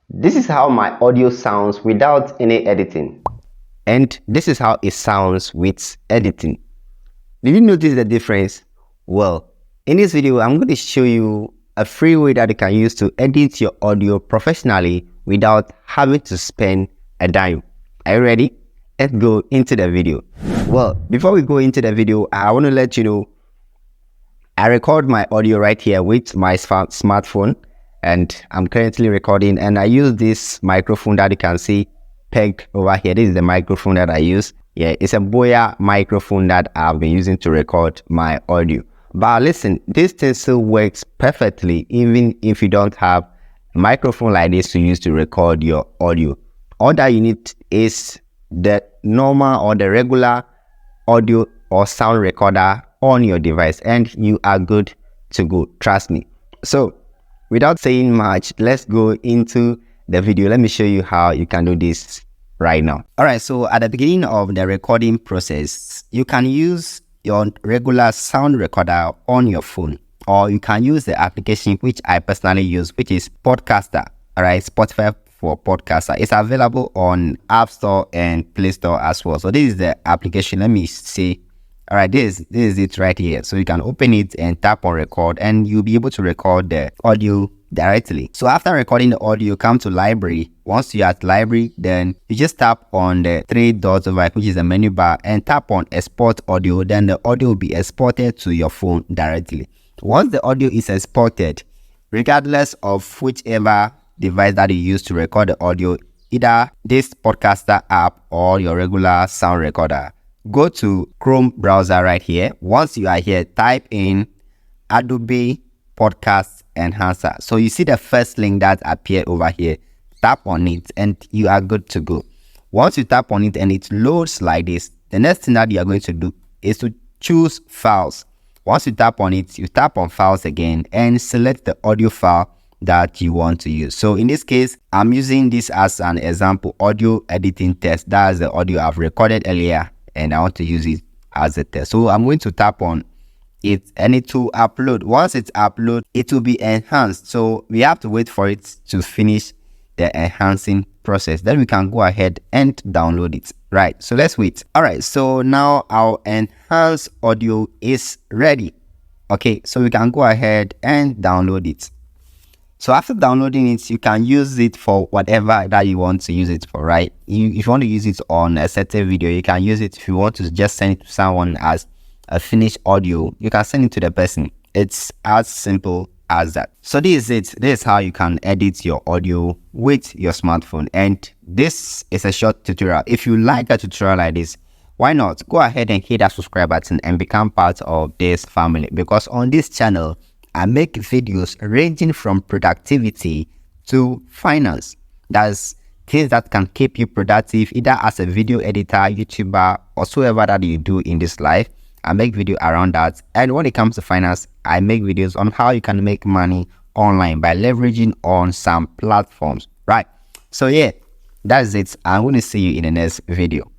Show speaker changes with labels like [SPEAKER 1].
[SPEAKER 1] This is how my audio sounds without any editing. And this is how it sounds with editing. Did you notice the difference? Well, in this video, I'm going to show you a free way that you can use to edit your audio professionally without having to spend a dime. Are you ready? Let's go into the video. Well, before we go into the video, I want to let you know I record my audio right here with my smartphone, and I'm currently recording, and I use this microphone that you can see pegged over here. This is the microphone that I use. Yeah, it's a Boya microphone that I've been using to record my audio. But listen, this thing still works perfectly even if you don't have a microphone like this to use to record your audio. All that you need is the normal or the regular audio or sound recorder on your device, and you are good to go. Trust me. So without saying much, let's go into the video. Let me show you how you can do this right now. All right, so at the beginning of the recording process, you can use your regular sound recorder on your phone, or you can use the application which I personally use, which is Podcaster. All right, Spotify for Podcaster. It's available on App Store and Play Store as well. So this is the application. Let me see. All right, this is it right here. So you can open it and tap on record, and you'll be able to record the audio directly. So after recording the audio, you come to library. Once you're at library, then you just tap on the three dots over, which is the menu bar, and tap on export audio. Then the audio will be exported to your phone directly. Once the audio is exported, regardless of whichever device that you use to record the audio, either this Podcaster app or your regular sound recorder, go to Chrome browser right here. Once you are here, type in Adobe Podcast Enhancer. So you see the first link that appeared over here. Tap on it and you are good to go. Once you tap on it and it loads like this, the next thing that you are going to do is to choose files. Once you tap on it, you tap on files again and select the audio file that you want to use. So in this case, I'm using this as an example audio editing test. That's the audio I've recorded earlier, and I want to use it as a test. So I'm going to tap on it and it will upload. Once it's upload, it will be enhanced. So we have to wait for it to finish the enhancing process. Then we can go ahead and download it. Right, so let's wait. All right, so now our enhanced audio is ready. Okay, so we can go ahead and download it. So after downloading it, you can use it for whatever that you want to use it for, right? If you want to use it on a certain video, you can use it. If you want to just send it to someone as a finished audio, you can send it to the person. It's as simple as that. So this is it. This is how you can edit your audio with your smartphone. And this is a short tutorial. If you like a tutorial like this, why not go ahead and hit that subscribe button and become part of this family? Because on this channel, I make videos ranging from productivity to finance. That's things that can keep you productive, either as a video editor, YouTuber, or whatever that you do in this life. I make video around that. And when it comes to finance, I make videos on how you can make money online by leveraging on some platforms, right? So yeah, that's it. I'm going to see you in the next video.